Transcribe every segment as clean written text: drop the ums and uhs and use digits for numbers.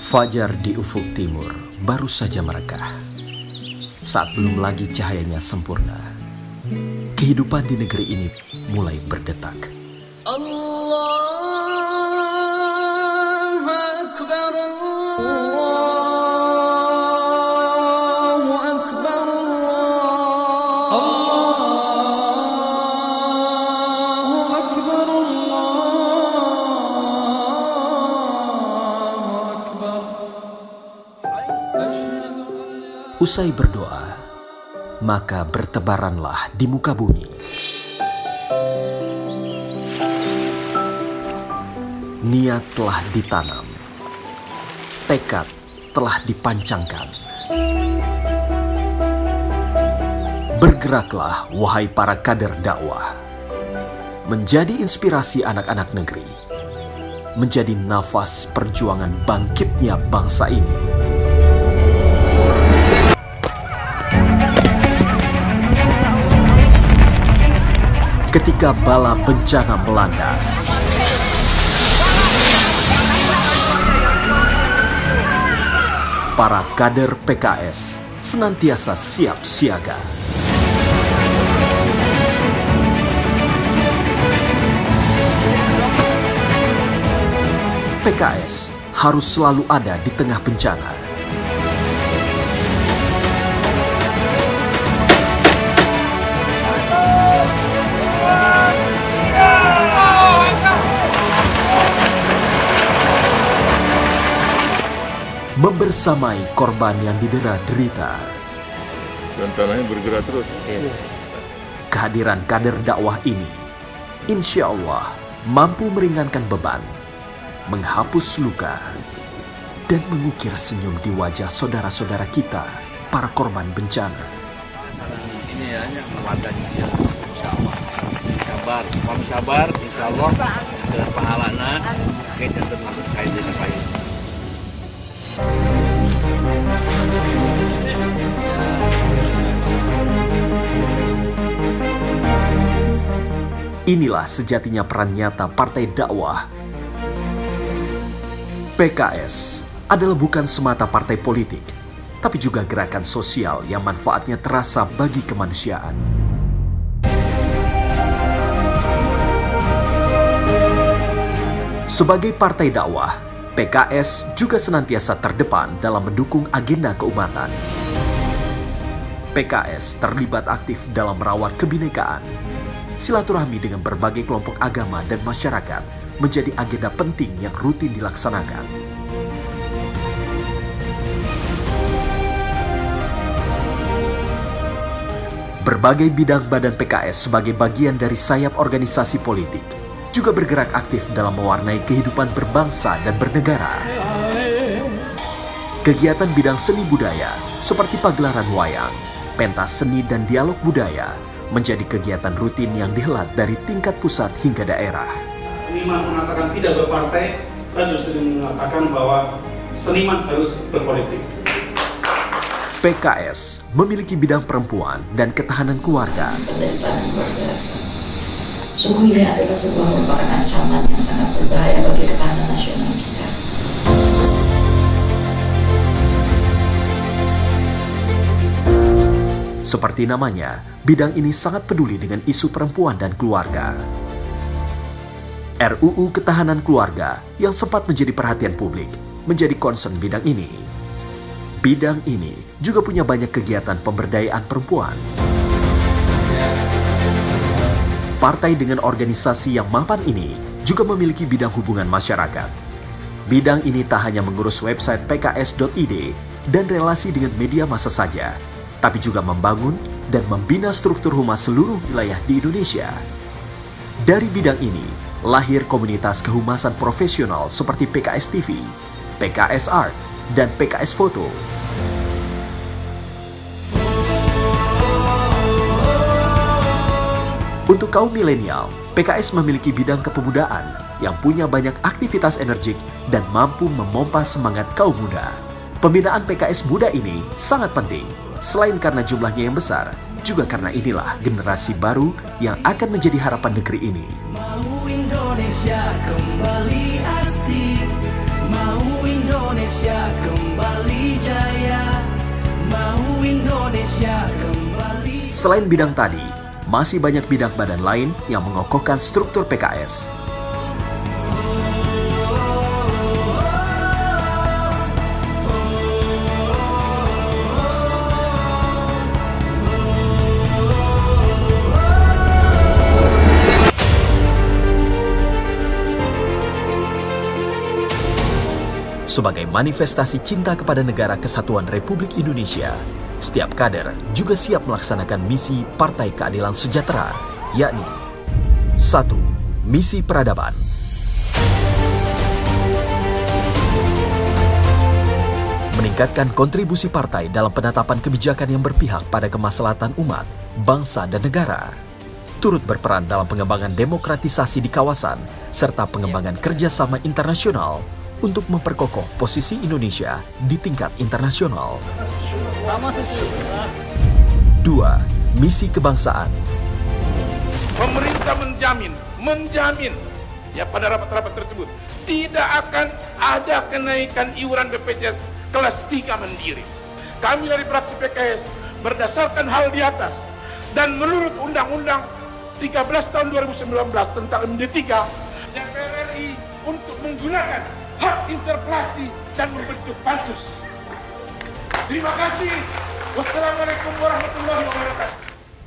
Fajar di ufuk timur baru saja merekah. Saat belum lagi cahayanya sempurna, kehidupan di negeri ini mulai berdetak. Allahu Akbar, Allahu Akbar, Allahu Akbar, Allahu Akbar. Usai berdoa, maka bertebaranlah di muka bumi niat telah ditanam, tekad telah dipancangkan. Bergeraklah wahai para kader dakwah, menjadi inspirasi anak-anak negeri, menjadi nafas perjuangan bangkitnya bangsa ini. Ketika bala bencana melanda, para kader PKS senantiasa siap siaga. PKS harus selalu ada di tengah bencana. Membersamai korban yang didera-derita. Dan tanahnya bergerak terus. Kehadiran kader dakwah ini, insya Allah mampu meringankan beban, menghapus luka, dan mengukir senyum di wajah saudara-saudara kita, para korban bencana. Ini ya, keluarganya dia. Insya Allah. Sabar, kami sabar, insya Allah. Sepahalana, kita terus kait dengan baik. Inilah sejatinya peran nyata partai dakwah. PKS adalah bukan semata partai politik, tapi juga gerakan sosial yang manfaatnya terasa bagi kemanusiaan. Sebagai partai dakwah, PKS juga senantiasa terdepan dalam mendukung agenda keumatan. PKS terlibat aktif dalam merawat kebinekaan. Silaturahmi dengan berbagai kelompok agama dan masyarakat menjadi agenda penting yang rutin dilaksanakan. Berbagai bidang badan PKS sebagai bagian dari sayap organisasi politik juga bergerak aktif dalam mewarnai kehidupan berbangsa dan bernegara. Kegiatan bidang seni budaya seperti pagelaran wayang, pentas seni dan dialog budaya menjadi kegiatan rutin yang dihelat dari tingkat pusat hingga daerah. Seniman mengatakan tidak berpartai, saya justru mengatakan bahwa seniman harus berpolitik. PKS memiliki bidang perempuan dan ketahanan keluarga. Penderitaan luar biasa. Sungguh ini adalah sebuah merupakan ancaman yang sangat berbahaya bagi ketahanan nasional kita. Seperti namanya, bidang ini sangat peduli dengan isu perempuan dan keluarga. RUU Ketahanan Keluarga yang sempat menjadi perhatian publik menjadi concern bidang ini. Bidang ini juga punya banyak kegiatan pemberdayaan perempuan. Partai dengan organisasi yang mapan ini juga memiliki bidang hubungan masyarakat. Bidang ini tak hanya mengurus website pks.id dan relasi dengan media massa saja, tapi juga membangun dan membina struktur humas seluruh wilayah di Indonesia. Dari bidang ini, lahir komunitas kehumasan profesional seperti PKS TV, PKS Art, dan PKS Foto. Untuk kaum milenial, PKS memiliki bidang kepemudaan yang punya banyak aktivitas energik dan mampu memompa semangat kaum muda. Pembinaan PKS muda ini sangat penting, selain karena jumlahnya yang besar, juga karena inilah generasi baru yang akan menjadi harapan negeri ini. Mau Indonesia kembali asik, mau Indonesia Indonesia kembali jaya, mau Indonesia kembali. Selain bidang tadi, masih banyak bidang badan lain yang mengokohkan struktur PKS. Sebagai manifestasi cinta kepada Negara Kesatuan Republik Indonesia, setiap kader juga siap melaksanakan misi Partai Keadilan Sejahtera, yakni 1. Misi peradaban. Meningkatkan kontribusi partai dalam penetapan kebijakan yang berpihak pada kemaslahatan umat, bangsa, dan negara. Turut berperan dalam pengembangan demokratisasi di kawasan, serta pengembangan kerjasama internasional untuk memperkokoh posisi Indonesia di tingkat internasional. 2. Misi kebangsaan. Pemerintah menjamin ya pada rapat-rapat tersebut tidak akan ada kenaikan iuran BPJS kelas 3 mandiri. Kami dari fraksi PKS berdasarkan hal di atas dan menurut Undang-Undang 13 tahun 2019 tentang MD3, DPR RI untuk menggunakan hak interpelasi dan membentuk pansus. Terima kasih. Wassalamualaikum warahmatullahi wabarakatuh.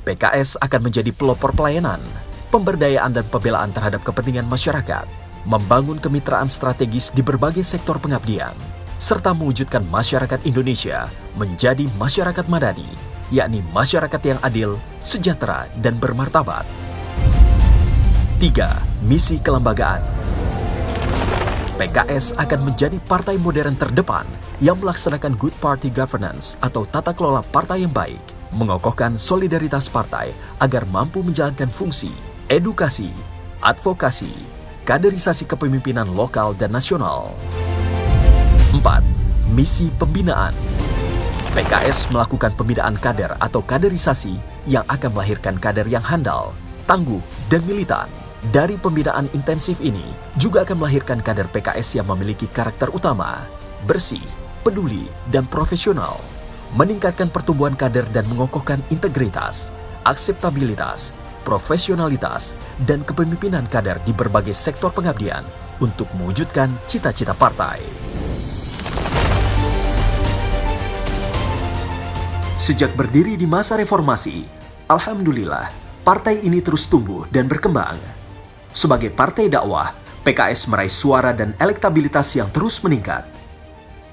PKS akan menjadi pelopor pelayanan, pemberdayaan dan pembelaan terhadap kepentingan masyarakat, membangun kemitraan strategis di berbagai sektor pengabdian, serta mewujudkan masyarakat Indonesia menjadi masyarakat madani, yakni masyarakat yang adil, sejahtera, dan bermartabat. 3. Misi kelembagaan. PKS akan menjadi partai modern terdepan yang melaksanakan good party governance atau tata kelola partai yang baik, mengokohkan solidaritas partai agar mampu menjalankan fungsi edukasi, advokasi, kaderisasi kepemimpinan lokal dan nasional. 4. Misi pembinaan. PKS melakukan pembinaan kader atau kaderisasi yang akan melahirkan kader yang handal, tangguh, dan militan. Dari pembinaan intensif ini juga akan melahirkan kader PKS yang memiliki karakter utama, bersih, peduli, dan profesional, meningkatkan pertumbuhan kader dan mengokohkan integritas, akseptabilitas, profesionalitas, dan kepemimpinan kader di berbagai sektor pengabdian untuk mewujudkan cita-cita partai. Sejak berdiri di masa reformasi, alhamdulillah, partai ini terus tumbuh dan berkembang. Sebagai partai dakwah, PKS meraih suara dan elektabilitas yang terus meningkat.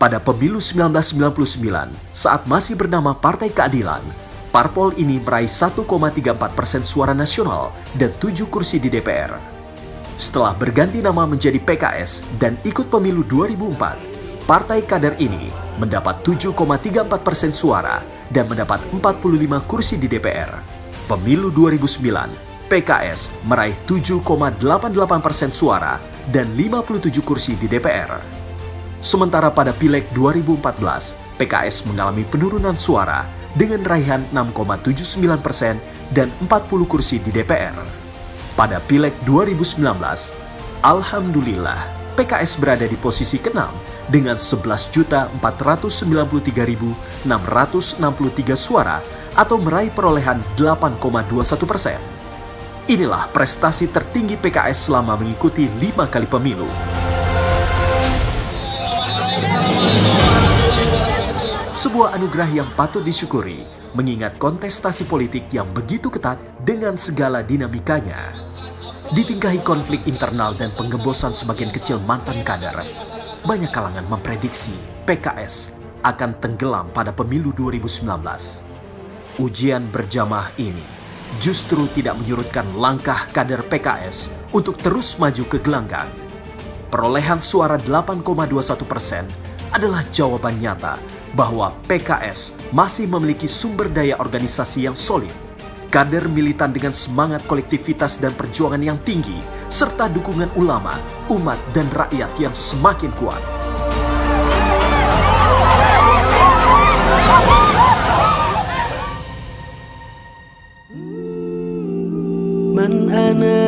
Pada pemilu 1999, saat masih bernama Partai Keadilan, parpol ini meraih 1,34% suara nasional dan 7 kursi di DPR. Setelah berganti nama menjadi PKS dan ikut pemilu 2004, partai kader ini mendapat 7,34% suara dan mendapat 45 kursi di DPR. Pemilu 2009, PKS meraih 7,88% suara dan 57 kursi di DPR. Sementara pada Pileg 2014, PKS mengalami penurunan suara dengan raihan 6,79% dan 40 kursi di DPR. Pada Pileg 2019, alhamdulillah, PKS berada di posisi ke-6 dengan 11.493.663 suara atau meraih perolehan 8,21%. Inilah prestasi tertinggi PKS selama mengikuti 5 kali pemilu. Sebuah anugerah yang patut disyukuri, mengingat kontestasi politik yang begitu ketat dengan segala dinamikanya. Ditingkahi konflik internal dan penggembosan sebagian kecil mantan kader, banyak kalangan memprediksi PKS akan tenggelam pada pemilu 2019. Ujian berjamaah ini justru tidak menyurutkan langkah kader PKS untuk terus maju ke gelanggang. Perolehan suara 8,21% adalah jawaban nyata bahwa PKS masih memiliki sumber daya organisasi yang solid, kader militan dengan semangat kolektivitas dan perjuangan yang tinggi, serta dukungan ulama, umat, dan rakyat yang semakin kuat. Man ana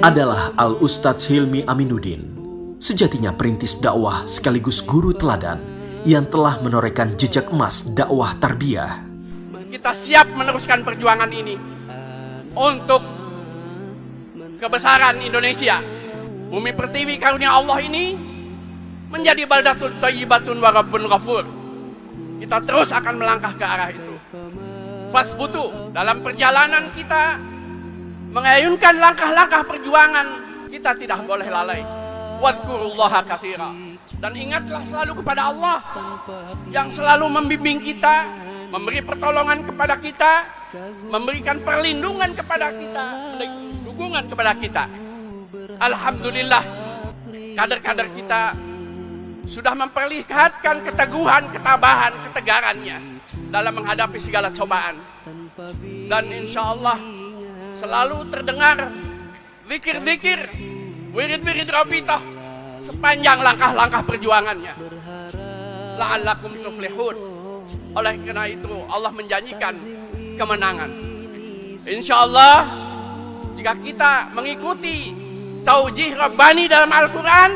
adalah Al-Ustadz Hilmi Aminuddin, sejatinya perintis dakwah sekaligus guru teladan yang telah menorehkan jejak emas dakwah tarbiyah. Kita siap meneruskan perjuangan ini untuk kebesaran Indonesia. Bumi pertiwi karunia Allah ini menjadi baldatun thayyibatun wa rabbun ghafur. Kita terus akan melangkah ke arah itu. Fasbutu, dalam perjalanan kita mengayunkan langkah-langkah perjuangan, kita tidak boleh lalai. Wadhkurullaha katsira, dan ingatlah selalu kepada Allah yang selalu membimbing kita, memberi pertolongan kepada kita, memberikan perlindungan kepada kita, dukungan kepada kita. Alhamdulillah, kader-kader kita sudah memperlihatkan keteguhan, ketabahan, ketegarannya dalam menghadapi segala cobaan. Dan insya Allah selalu terdengar zikir-zikir, wirid-wirid rabitah sepanjang langkah-langkah perjuangannya. La'allakum tuflihun. Oleh karena itu Allah menjanjikan kemenangan. Insya Allah jika kita mengikuti taujih Rabbani dalam Al-Quran,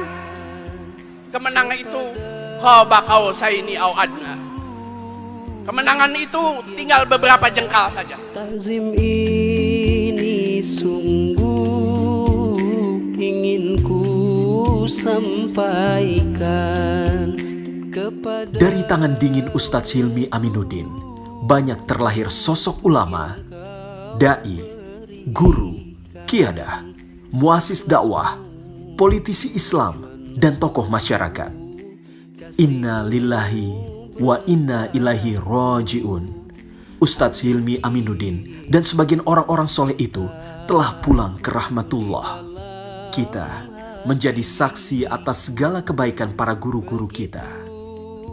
kemenangan itu khaba qausaini au adna. Kemenangan itu tinggal beberapa jengkal saja. Takzim ini sungguh ingin ku sampaikan kepada. Dari tangan dingin Ustadz Hilmi Aminuddin, banyak terlahir sosok ulama, dai, guru, qiyadah, muasis dakwah, politisi Islam, dan tokoh masyarakat. Inna lillahi wa inna ilaihi raji'un. Ustadz Hilmi Aminuddin dan sebagian orang-orang soleh itu telah pulang ke rahmatullah. Kita menjadi saksi atas segala kebaikan para guru-guru kita.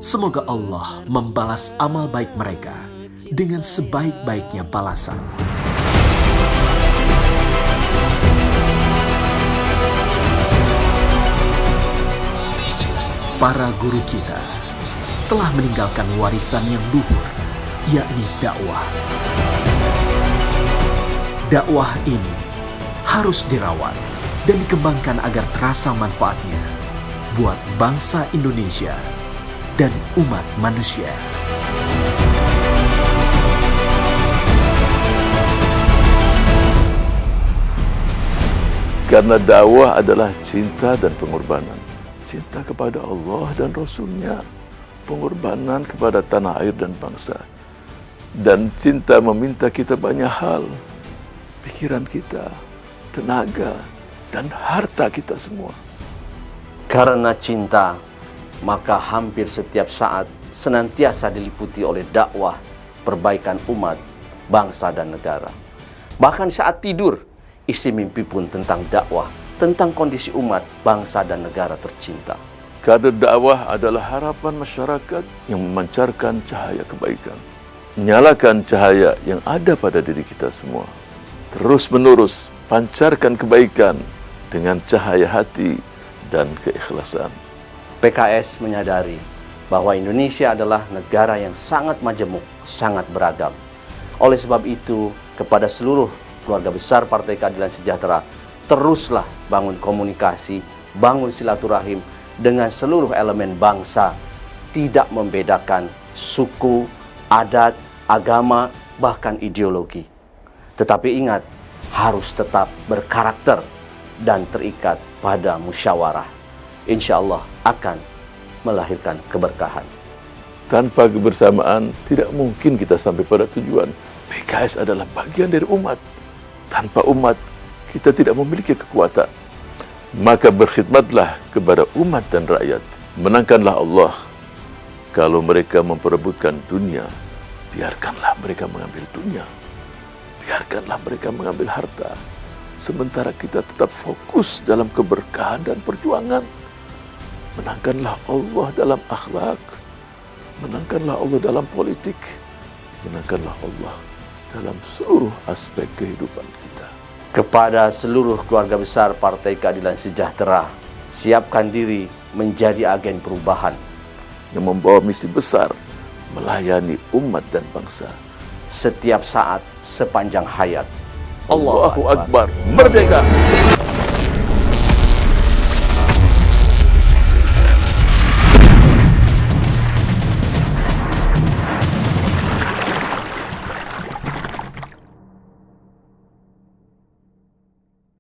Semoga Allah membalas amal baik mereka dengan sebaik-baiknya balasan. Para guru kita telah meninggalkan warisan yang luhur, yakni dakwah. Dakwah ini harus dirawat dan dikembangkan agar terasa manfaatnya buat bangsa Indonesia dan umat manusia. Karena dakwah adalah cinta dan pengorbanan. Cinta kepada Allah dan Rasul-Nya, pengorbanan kepada tanah air dan bangsa. Dan cinta meminta kita banyak hal, pikiran kita, tenaga, dan harta kita semua. Karena cinta, maka hampir setiap saat senantiasa diliputi oleh dakwah, perbaikan umat, bangsa, dan negara. Bahkan saat tidur, isi mimpi pun tentang dakwah, tentang kondisi umat, bangsa, dan negara tercinta. Kader dakwah adalah harapan masyarakat yang memancarkan cahaya kebaikan. Menyalakan cahaya yang ada pada diri kita semua. Terus-menerus pancarkan kebaikan dengan cahaya hati dan keikhlasan. PKS menyadari bahwa Indonesia adalah negara yang sangat majemuk, sangat beragam. Oleh sebab itu, kepada seluruh keluarga besar Partai Keadilan Sejahtera, teruslah bangun komunikasi, bangun silaturahim dengan seluruh elemen bangsa, tidak membedakan suku, adat, agama, bahkan ideologi. Tetapi ingat, harus tetap berkarakter dan terikat pada musyawarah. Insya Allah akan melahirkan keberkahan. Tanpa kebersamaan, tidak mungkin kita sampai pada tujuan. PKS adalah bagian dari umat. Tanpa umat, kita tidak memiliki kekuatan. Maka berkhidmatlah kepada umat dan rakyat. Menangkanlah Allah. Kalau mereka memperebutkan dunia, biarkanlah mereka mengambil dunia. Biarkanlah mereka mengambil harta. Sementara kita tetap fokus dalam keberkahan dan perjuangan. Menangkanlah Allah dalam akhlak. Menangkanlah Allah dalam politik. Menangkanlah Allah dalam seluruh aspek kehidupan kita. Kepada seluruh keluarga besar Partai Keadilan Sejahtera, siapkan diri menjadi agen perubahan yang membawa misi besar melayani umat dan bangsa setiap saat sepanjang hayat. Allahu Akbar. Merdeka!